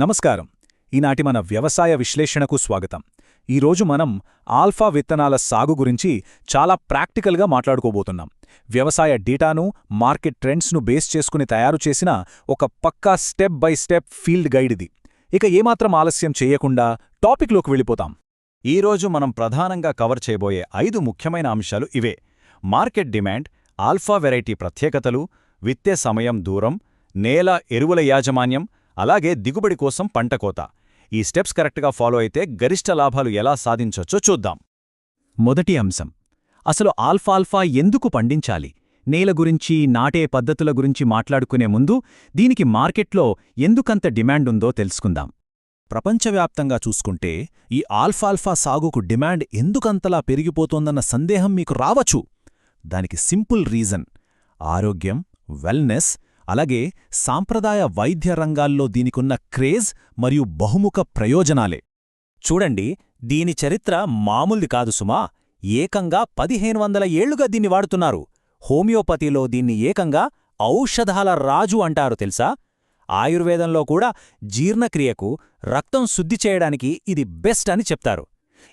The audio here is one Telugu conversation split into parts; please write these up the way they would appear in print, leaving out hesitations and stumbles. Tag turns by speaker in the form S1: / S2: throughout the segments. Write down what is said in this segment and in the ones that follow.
S1: నమస్కారం. ఈనాటి మన వ్యవసాయ విశ్లేషణకు స్వాగతం. ఈరోజు మనం ఆల్ఫా విత్తనాల సాగు గురించి చాలా ప్రాక్టికల్గా మాట్లాడుకోబోతున్నాం. వ్యవసాయ డేటాను, మార్కెట్ ట్రెండ్స్ను బేస్ చేసుకుని తయారు చేసిన ఒక పక్కా step by step field guide ఇది. ఇక ఏమాత్రం ఆలస్యం చేయకుండా టాపిక్లోకి వెళ్ళిపోతాం.
S2: ఈరోజు మనం ప్రధానంగా కవర్ చేయబోయే 5 ముఖ్యమైన అంశాలు ఇవే: మార్కెట్ డిమాండ్, ఆల్ఫా వెరైటీ ప్రత్యేకతలు, విత్తే సమయం, దూరం, నేల, ఎరువుల యాజమాన్యం, అలాగే దిగుబడి కోసం పంట కోత. ఈ స్టెప్స్ కరెక్ట్గా ఫాలో అయితే గరిష్ట లాభాలు ఎలా సాధించొచ్చో చూద్దాం.
S1: మొదటి అంశం, అసలు ఆల్ఫాల్ఫా ఎందుకు పండించాలి? నేల గురించి, నాటే పద్ధతుల గురించి మాట్లాడుకునే ముందు దీనికి మార్కెట్లో ఎందుకంత డిమాండుందో తెలుసుకుందాం. ప్రపంచవ్యాప్తంగా చూసుకుంటే ఈ ఆల్ఫాల్ఫా సాగుకు డిమాండ్ ఎందుకంతలా పెరిగిపోతోందన్న సందేహం మీకు రావచ్చు. దానికి సింపుల్ రీజన్: ఆరోగ్యం, వెల్నెస్, అలాగే సాంప్రదాయ వైద్య రంగాల్లో దీనికున్న క్రేజ్ మరియు బహుముఖ ప్రయోజనాలే.
S3: చూడండి, దీని చరిత్ర మామూలుది కాదు సుమా. ఏకంగా 1500 ఏళ్లుగా దీన్ని వాడుతున్నారు. హోమియోపతిలో దీన్ని ఏకంగా ఔషధాల రాజు అంటారు తెలుసా. ఆయుర్వేదంలో కూడా జీర్ణక్రియకు, రక్తం శుద్ధి చేయడానికి ఇది బెస్ట్ అని చెప్తారు.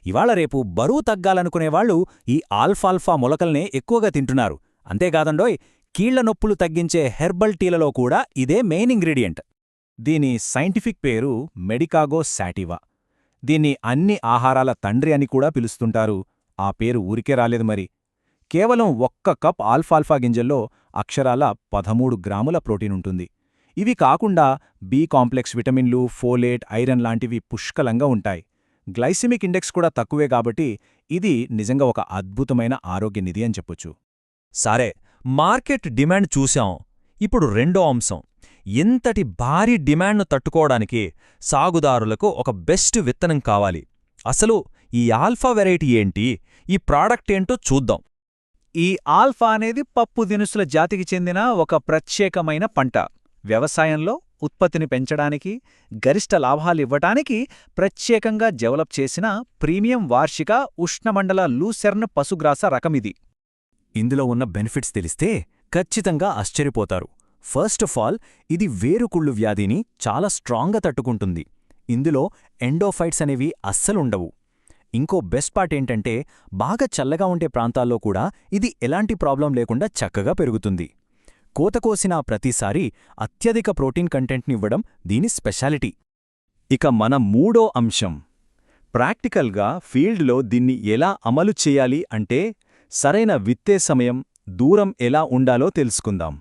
S3: ఇవాళ రేపు బరువు తగ్గాలనుకునేవాళ్లు ఈ ఆల్ఫాల్ఫా మొలకల్నే ఎక్కువగా తింటున్నారు. అంతేకాదండోయ్, కీళ్ల నొప్పులు తగ్గించే హెర్బల్ టీలలో కూడా ఇదే మెయిన్ ఇంగ్రీడియంట్.
S1: దీని సైంటిఫిక్ పేరు మెడికాగో సాటివా. దీన్ని అన్ని ఆహారాల తండ్రి అని కూడా పిలుస్తుంటారు. ఆ పేరు ఊరికే రాలేదు మరి. కేవలం 1 కప్ ఆల్ఫాల్ఫా గింజల్లో అక్షరాల 13 గ్రాముల ప్రోటీనుంటుంది. ఇవి కాకుండా బి కాంప్లెక్స్ విటమిన్లు, ఫోలేట్, ఐరన్ లాంటివి పుష్కలంగా ఉంటాయి. గ్లైసిమిక్ ఇండెక్స్ కూడా తక్కువే కాబట్టి ఇది నిజంగా ఒక అద్భుతమైన ఆరోగ్య నిధి అని చెప్పొచ్చు.
S3: సరే, మార్కెట్ డిమాండ్ చూశాం. ఇప్పుడు రెండో అంశం: ఇంతటి భారీ డిమాండ్ను తట్టుకోవడానికి సాగుదారులకు ఒక బెస్ట్ విత్తనం కావాలి. అసలు ఈ ఆల్ఫా వెరైటీ ఏంటి, ఈ ప్రాడక్ట్ ఏంటో చూద్దాం.
S1: ఈ ఆల్ఫా అనేది పప్పు దినుసుల జాతికి చెందిన ఒక ప్రత్యేకమైన పంట. వ్యవసాయంలో ఉత్పత్తిని పెంచడానికి, గరిష్ట లాభాలివ్వటానికి ప్రత్యేకంగా డెవలప్ చేసిన ప్రీమియం వార్షిక ఉష్ణమండల లూసెర్న్ పశుగ్రాస రకమిది.
S3: ఇందులో ఉన్న బెనిఫిట్స్ తెలిస్తే ఖచ్చితంగా ఆశ్చర్యపోతారు. ఫస్ట్ ఆఫ్ ఆల్, ఇది వేరుకుళ్ళు వ్యాధిని చాలా స్ట్రాంగ్గా తట్టుకుంటుంది. ఇందులో ఎండోఫైట్స్ అనేవి అస్సలుండవు. ఇంకో బెస్ట్ పార్ట్ ఏంటంటే, బాగా చల్లగా ఉండే ప్రాంతాల్లో కూడా ఇది ఎలాంటి ప్రాబ్లం లేకుండా చక్కగా పెరుగుతుంది. కోత కోసిన ప్రతిసారి అత్యధిక ప్రోటీన్ కంటెంట్నివ్వడం దీని స్పెషాలిటీ.
S2: ఇక మన మూడో అంశం, ప్రాక్టికల్గా ఫీల్డ్లో దీన్ని ఎలా అమలు చేయాలి అంటే సరైన విత్తే సమయం, దూరం ఎలా ఉండాలో తెలుసుకుందాం.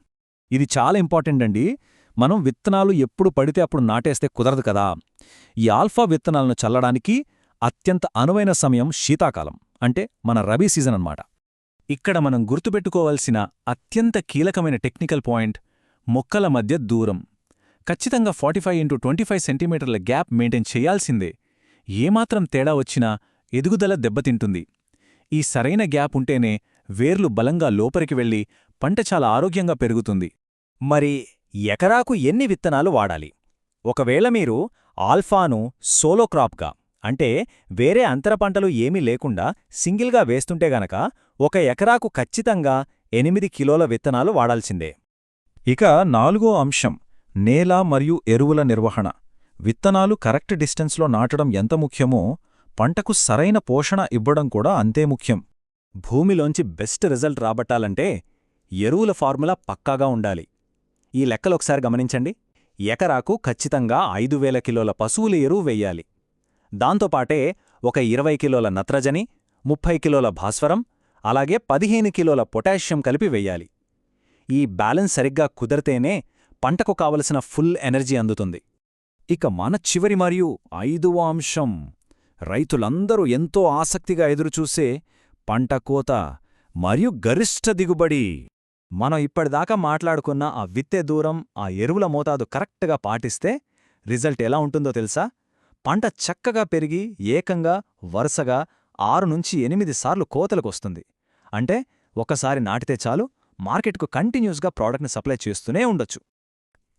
S1: ఇది చాలా ఇంపార్టెంట్ అండి. మనం విత్తనాలు ఎప్పుడు పడితే అప్పుడు నాటేస్తే కుదరదు కదా. ఈ ఆల్ఫా విత్తనాలను చల్లడానికి అత్యంత అనువైన సమయం శీతాకాలం, అంటే మన రబీ సీజన్ అన్నమాట. ఇక్కడ మనం గుర్తుపెట్టుకోవాల్సిన అత్యంత కీలకమైన టెక్నికల్ పాయింట్: మొక్కల మధ్య దూరం. ఖచ్చితంగా 45x25 సెంటీమీటర్ల గ్యాప్ మెయింటైన్ చేయాల్సిందే. ఏమాత్రం తేడా వచ్చినా ఎదుగుదల దెబ్బతింటుంది. ఈ సరైన గ్యాప్ ఉంటేనే వేర్లు బలంగా లోపలికి వెళ్లి పంట చాలా ఆరోగ్యంగా పెరుగుతుంది.
S3: మరి ఎకరాకు ఎన్ని విత్తనాలు వాడాలి? ఒకవేళ మీరు ఆల్ఫాను సోలో క్రాప్గా, అంటే వేరే అంతర పంటలు ఏమీ లేకుండా సింగిల్గా వేస్తుంటే గనక 1 ఎకరాకు ఖచ్చితంగా 8 కిలోల విత్తనాలు వాడాల్సిందే.
S1: ఇక 4వ అంశం, నేల మరియు ఎరువుల నిర్వహణ. విత్తనాలు కరెక్ట్ డిస్టెన్స్లో నాటడం ఎంత ముఖ్యమో, పంటకు సరైన పోషణ ఇవ్వడం కూడా అంతే ముఖ్యం.
S3: భూమిలోంచి బెస్ట్ రిజల్ట్ రాబట్టాలంటే ఎరువుల ఫార్ములా పక్కాగా ఉండాలి. ఈ లెక్కలొకసారి గమనించండి. ఎకరాకు ఖచ్చితంగా 5000 కిలోల పశువుల ఎరువు వెయ్యాలి. దాంతోపాటే ఒక 20 కిలోల నత్రజని, 30 కిలోల భాస్వరం, అలాగే 15 కిలోల పొటాషియం కలిపి వెయ్యాలి. ఈ బ్యాలెన్స్ సరిగ్గా కుదిరితేనే పంటకు కావలసిన ఫుల్ ఎనర్జీ అందుతుంది.
S1: ఇక మన చివరి మరియు 5వ అంశం, రైతులందరూ ఎంతో ఆసక్తిగా ఎదురుచూసే పంట కోత మరియు గరిష్ట దిగుబడి.
S3: మనం ఇప్పటిదాకా మాట్లాడుకున్న ఆ విత్తే దూరం, ఆ ఎరువుల మోతాదు కరెక్ట్గా పాటిస్తే రిజల్ట్ ఎలా ఉంటుందో తెలుసా? పంట చక్కగా పెరిగి ఏకంగా వరుసగా 6 నుంచి 8 సార్లు కోతలకొస్తుంది. అంటే ఒకసారి నాటితే చాలు, మార్కెట్కు కంటిన్యూస్గా ప్రోడక్ట్ని సప్లై చేస్తూనే ఉండొచ్చు.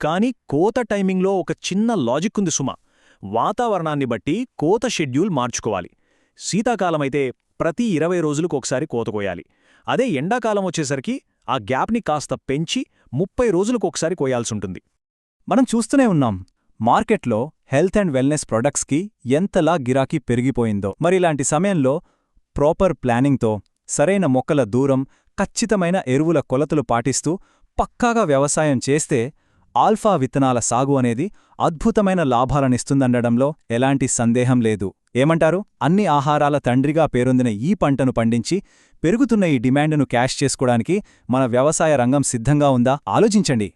S1: కానీ కోత టైమింగ్లో ఒక చిన్న లాజిక్ ఉంది సుమా. వాతావరణాన్ని బట్టి కోత షెడ్యూల్ మార్చుకోవాలి. శీతాకాలమైతే ప్రతి 20 రోజులకు ఒకసారి కోత కోయాలి. అదే ఎండాకాలం వచ్చేసరికి ఆ గ్యాప్ని కాస్త పెంచి 30 రోజులకు ఒకసారి కోయాల్సుంటుంది. మనం చూస్తూనే ఉన్నాం, మార్కెట్లో హెల్త్ అండ్ వెల్నెస్ ప్రొడక్ట్స్కి ఎంతలా గిరాకీ పెరిగిపోయిందో. మరిలాంటి సమయంలో ప్రాపర్ ప్లానింగ్తో, సరైన మొక్కల దూరం, ఖచ్చితమైన ఎరువుల కొలతలు పాటిస్తూ పక్కాగా వ్యవసాయం చేస్తే ఆల్ఫా విత్తనాల సాగు అనేది అద్భుతమైన లాభాలనిస్తుందనడంలో ఎలాంటి సందేహం లేదు. ఏమంటారు? అన్ని ఆహారాల తండ్రిగా పేరొందిన ఈ పంటను పండించి పెరుగుతున్న ఈ డిమాండ్ను క్యాష్ చేసుకోవడానికి మన వ్యవసాయ రంగం సిద్ధంగా ఉందా? ఆలోచించండి.